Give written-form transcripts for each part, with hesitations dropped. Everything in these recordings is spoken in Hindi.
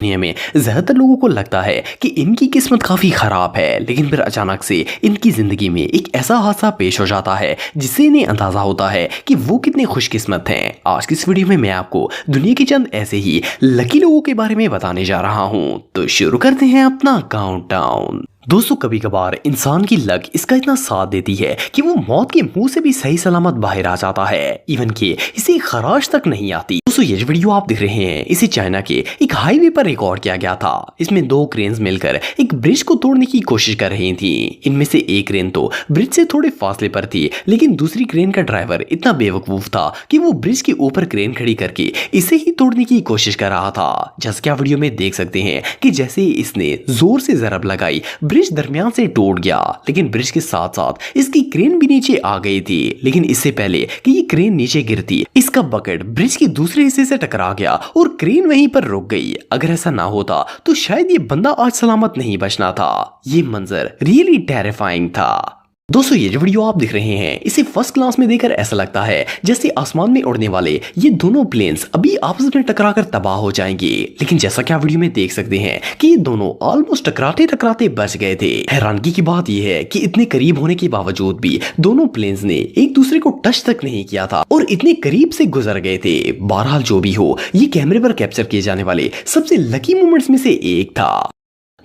दुनिया में ज्यादातर लोगों को लगता है कि इनकी किस्मत काफी खराब है, लेकिन फिर अचानक से इनकी जिंदगी में एक ऐसा हादसा पेश हो जाता है जिससे इन्हें अंदाजा होता है कि वो कितने खुशकिस्मत हैं। आज की इस वीडियो में मैं आपको दुनिया के चंद ऐसे ही लकी लोगों के बारे में बताने जा रहा हूँ। तो शुरू करते हैं अपना काउंटडाउन। दोस्तों, कभी कभार इंसान की लक इसका इतना साथ देती है कि वो मौत के मुंह से भी सही सलामत बाहर आ जाता है, इवन कि इसे खराश तक नहीं आती। दोस्तों, ये वीडियो आप देख रहे हैं, इसे चाइना के एक हाईवे पर रिकॉर्ड किया गया था। इसमें दो क्रेन्स मिलकर एक ब्रिज को तोड़ने की कोशिश कर रही थी। इनमें से एक क्रेन तो ब्रिज से थोड़े फासले पर थी, लेकिन दूसरी क्रेन का ड्राइवर इतना बेवकूफ था कि वो ब्रिज के ऊपर क्रेन खड़ी करके इसे ही तोड़ने की कोशिश कर रहा था। जैसे कि आप वीडियो में देख सकते हैं कि जैसे ही इसने जोर से जरब लगाई, ब्रिज दरमियान से टूट गया, लेकिन ब्रिज के साथ साथ इसकी क्रेन भी नीचे आ गई थी। लेकिन इससे पहले कि ये क्रेन नीचे गिरती, इसका बकेट ब्रिज के दूसरे हिस्से से टकरा गया और क्रेन वहीं पर रुक गई। अगर ऐसा ना होता तो शायद ये बंदा आज सलामत नहीं बचना था। ये मंजर रियली टेरिफाइंग था। दोस्तों, ये जो वीडियो आप देख रहे हैं, इसे फर्स्ट क्लास में देखकर ऐसा लगता है जैसे आसमान में उड़ने वाले ये दोनों प्लेन्स अभी आपस में टकराकर तबाह हो जाएंगे। लेकिन जैसा कि आप वीडियो में देख सकते हैं कि ये दोनों ऑलमोस्ट टकराते टकराते बच गए थे। हैरानगी की बात यह है कि इतने करीब होने के बावजूद भी दोनों प्लेन्स ने एक दूसरे को टच तक नहीं किया था और इतने करीब से गुजर गए थे। बहरहाल जो भी हो, ये कैमरे पर कैप्चर किए जाने वाले सबसे लकी मोमेंट्स में से एक था।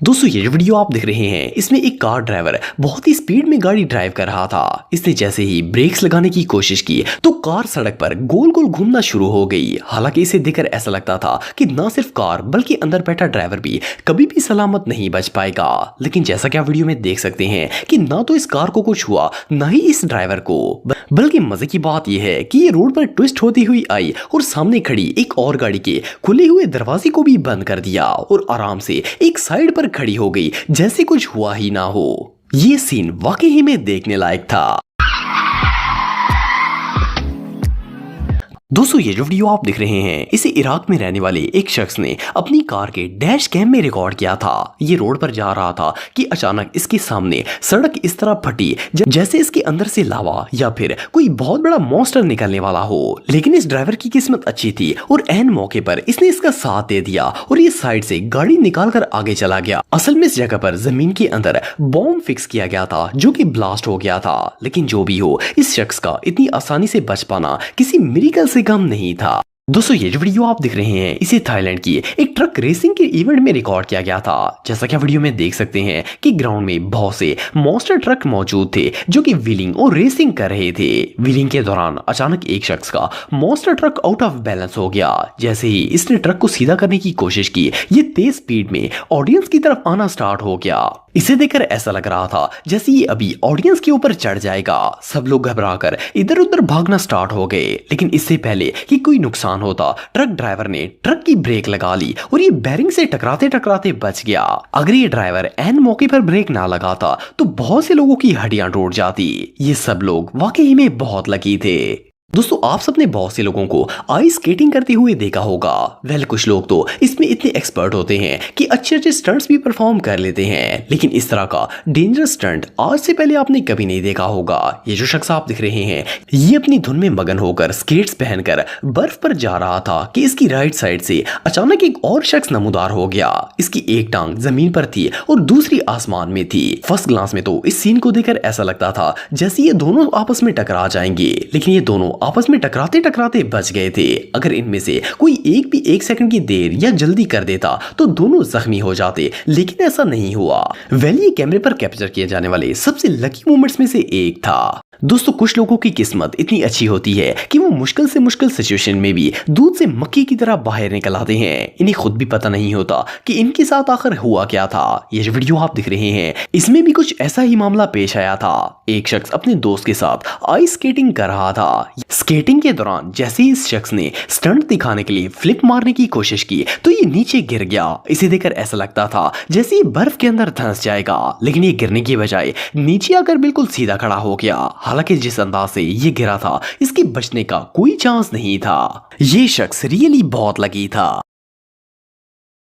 दोस्तों, ये जो वीडियो आप देख रहे हैं, इसमें एक कार ड्राइवर बहुत ही स्पीड में गाड़ी ड्राइव कर रहा था। इसने जैसे ही ब्रेक्स लगाने की कोशिश की तो कार सड़क पर गोल गोल घूमना शुरू हो गई। हालांकि इसे देखकर ऐसा लगता था कि ना सिर्फ कार बल्कि अंदर बैठा ड्राइवर भी कभी भी सलामत नहीं बच पाएगा। लेकिन जैसा कि आप वीडियो में देख सकते हैं कि ना तो इस कार को कुछ हुआ, ना ही इस ड्राइवर को। बल्कि मजे की बात यह है कि ये रोड पर ट्विस्ट होती हुई आई और सामने खड़ी एक और गाड़ी के खुले हुए दरवाजे को भी बंद कर दिया और आराम से एक साइड पर खड़ी हो गई, जैसे कुछ हुआ ही ना हो। ये सीन वाकई में देखने लायक था। दोस्तों, ये जो वीडियो आप देख रहे हैं, इसे इराक में रहने वाले एक शख्स ने अपनी कार के डैश कैम में रिकॉर्ड किया था। ये रोड पर जा रहा था कि अचानक इसके सामने सड़क इस तरह फटी जैसे इसके अंदर से लावा या फिर कोई बहुत बड़ा मॉन्स्टर निकलने वाला हो। लेकिन इस ड्राइवर की किस्मत अच्छी थी और ऐन मौके पर इसने इसका साथ दे दिया और ये साइड से गाड़ी निकाल कर आगे चला गया। असल में इस जगह पर जमीन के अंदर बॉम्ब फिक्स किया गया था जो कि ब्लास्ट हो गया था। लेकिन जो भी हो, इस शख्स का इतनी आसानी से बच पाना किसी मिरेकल से कम नहीं था। दोस्तों, ये जो वीडियो आप देख रहे हैं, इसे थाईलैंड की एक ट्रक रेसिंग के इवेंट में रिकॉर्ड किया गया था। जैसा कि आप वीडियो में देख सकते हैं कि ग्राउंड में बहुत से मॉन्स्टर ट्रक मौजूद थे जो कि व्हीलिंग और रेसिंग कर रहे थे। व्हीलिंग के दौरान अचानक एक शख्स का monster truck out of balance हो गया। जैसे ही इसने ट्रक को सीधा करने की कोशिश की, ये तेज स्पीड में ऑडियंस की तरफ आना स्टार्ट हो गया। इसे देखकर ऐसा लग रहा था जैसे ये अभी ऑडियंस के ऊपर चढ़ जाएगा। सब लोग घबराकर इधर उधर भागना स्टार्ट हो गए। लेकिन इससे पहले कि कोई नुकसान होता, ट्रक ड्राइवर ने ट्रक की ब्रेक लगा ली और ये बैरिंग से टकराते टकराते बच गया। अगर ये ड्राइवर ऐन मौके पर ब्रेक ना लगाता तो बहुत से लोगों की हड्डियां टूट जाती। ये सब लोग वाकई में बहुत लकी थे। दोस्तों, आप सबने बहुत से लोगों को आइस स्केटिंग करते हुए देखा होगा। वेल, कुछ लोग तो इसमें इतने एक्सपर्ट होते हैं कि अच्छे अच्छे स्टंट्स भी परफॉर्म कर लेते हैं। लेकिन इस तरह का डेंजरस स्टंट आज से पहले आपने कभी नहीं देखा होगा। ये जो शख्स आप दिख रहे हैं, ये अपनी धुन में मगन होकर स्केट्स पहनकर बर्फ पर जा रहा था कि इसकी राइट साइड से अचानक एक और शख्स नमूदार हो गया। इसकी एक टांग जमीन पर थी और दूसरी आसमान में थी। फर्स्ट ग्लांस में तो इस सीन को देखकर ऐसा लगता था जैसे ये दोनों आपस में टकरा जाएंगे, लेकिन ये दोनों आपस में टकराते टकराते बच गए थे। अगर इनमें से कोई एक भी एक सेकंड की देर या जल्दी कर देता तो दोनों जख्मी हो जाते, लेकिन ऐसा नहीं हुआ। वेल, ये कैमरे पर कैप्चर किए जाने वाले सबसे लकी मोमेंट्स में से एक था। दोस्तों, कुछ लोगों की किस्मत इतनी अच्छी होती है कि वो मुश्किल से मुश्किल सिचुएशन में भी दूध से मक्खी की तरह बाहर निकल आते हैं। इन्हें खुद भी पता नहीं होता कि इनके साथ आखिर हुआ क्या था। ये जो वीडियो आप दिख रहे हैं, इसमें भी कुछ ऐसा ही मामला पेश आया था। एक शख्स अपने दोस्त के साथ आइस स्केटिंग कर रहा था। स्केटिंग के दौरान जैसे ही इस शख्स ने स्टंट दिखाने के लिए फ्लिप मारने की कोशिश की तो ये नीचे गिर गया। इसे देखकर ऐसा लगता था जैसे ये बर्फ के अंदर धंस जाएगा, लेकिन ये गिरने की बजाय नीचे आकर बिल्कुल सीधा खड़ा हो गया। हालांकि जिस अंदाज से ये गिरा था, इसके बचने का कोई चांस नहीं था। ये शख्स रियली बहुत लकी था।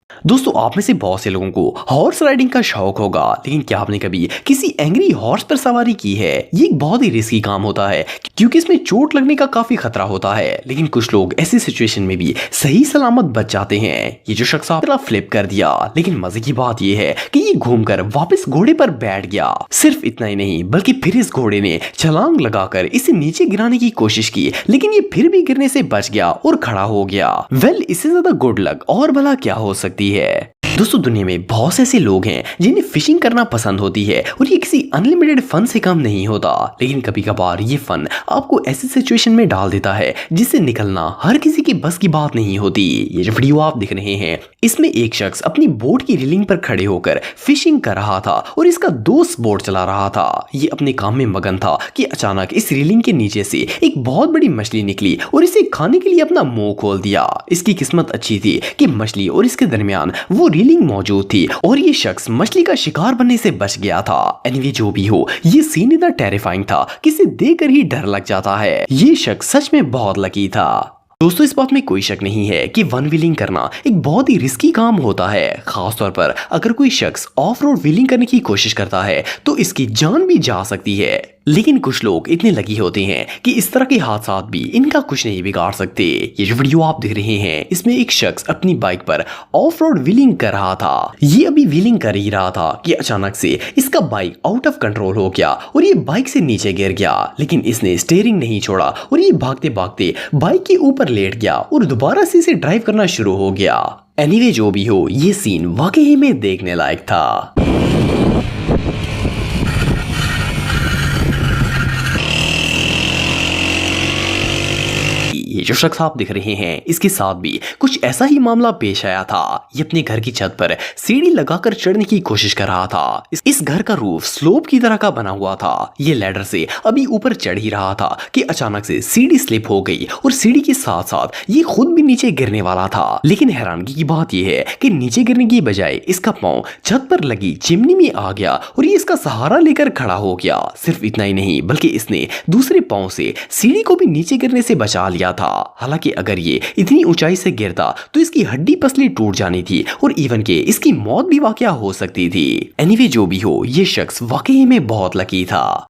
दोस्तों आप में से बहुत से लोगों को हॉर्स राइडिंग का शौक होगा, लेकिन क्या आपने कभी किसी एंग्री हॉर्स पर सवारी की है? ये एक बहुत ही रिस्की काम होता है क्योंकि इसमें चोट लगने का काफी खतरा होता है, लेकिन कुछ लोग ऐसी सिचुएशन में भी सही सलामत बच जाते हैं। ये जो शख्स आपने फ्लिप कर दिया, लेकिन मजे की बात ये है कि ये घूमकर वापस घोड़े पर बैठ गया। सिर्फ इतना ही नहीं बल्कि फिर इस घोड़े ने छलांग लगाकर इसे नीचे गिराने की कोशिश की, लेकिन ये फिर भी गिरने से बच गया और खड़ा हो गया। वेल, इससे ज्यादा गुड लक और भला क्या हो सकती है। दोस्तों दुनिया में बहुत से ऐसे लोग हैं जिन्हें फिशिंग करना पसंद होती है और ये किसी अनलिमिटेड फन से कम नहीं होता, लेकिन कभी कभार ये फन आपको ऐसी सिचुएशन में डाल देता है जिससे निकलना हर किसी की बस की बात नहीं होती। ये जो वीडियो आप देख रहे हैं इसमें एक शख्स अपनी बोट की रेलिंग पर खड़े होकर फिशिंग कर रहा था और इसका दोस्त बोट चला रहा था। ये अपने काम में मगन था कि अचानक इस रेलिंग के नीचे से एक बहुत बड़ी मछली निकली और इसे खाने के लिए अपना मुंह खोल दिया। इसकी किस्मत अच्छी थी कि मछली और इसके दरमियान वो रेलिंग मौजूद थी और ये शख्स मछली का शिकार बनने से बच गया था। एनीवे जो भी हो, ये सीन इतना टेरिफाइंग था कि इसे देखकर ही डर लग जाता है। ये शख्स सच में बहुत लकी था। दोस्तों इस बात में कोई शक नहीं है कि वन व्हीलिंग करना एक बहुत ही रिस्की काम होता है, खासतौर पर अगर कोई शख्स ऑफ रोड व्हीलिंग करने की कोशिश करता है तो इसकी जान भी जा सकती है। लेकिन कुछ लोग इतने लकी होते हैं कि इस तरह के हादसा भी इनका कुछ नहीं बिगाड़ सकते। ये जो वीडियो आप देख रहे हैं इसमें एक शख्स अपनी बाइक पर ऑफ रोड व्हीलिंग कर रहा था। ये अभी व्हीलिंग कर ही रहा था कि अचानक से इसका बाइक आउट ऑफ कंट्रोल हो गया और ये बाइक से नीचे गिर गया, लेकिन इसने स्टीयरिंग नहीं छोड़ा और ये भागते भागते बाइक के ऊपर लेट गया और दोबारा से इसे ड्राइव करना शुरू हो गया। एनीवे जो भी हो, ये सीन वाकई में देखने लायक था। ये जो शख्स आप दिख रहे हैं इसके साथ भी कुछ ऐसा ही मामला पेश आया था। ये अपने घर की छत पर सीढ़ी लगाकर चढ़ने की कोशिश कर रहा था। इस घर का रूफ स्लोप की तरह का बना हुआ था। ये लैडर से अभी ऊपर चढ़ ही रहा था कि अचानक से सीढ़ी स्लिप हो गई और सीढ़ी के साथ साथ ये खुद भी नीचे गिरने वाला था। लेकिन हैरानगी की बात यह है कि नीचे गिरने की बजाय इसका पांव छत पर लगी चिमनी में आ गया और ये इसका सहारा लेकर खड़ा हो गया। सिर्फ इतना ही नहीं बल्कि इसने दूसरे पांव से सीढ़ी को भी नीचे गिरने से बचा लिया था। हालांकि अगर ये इतनी ऊंचाई से गिरता तो इसकी हड्डी पसली टूट जानी थी और इवन के इसकी मौत भी वाकया हो सकती थी। एनीवे जो भी हो, ये शख्स वाकई में बहुत लकी था।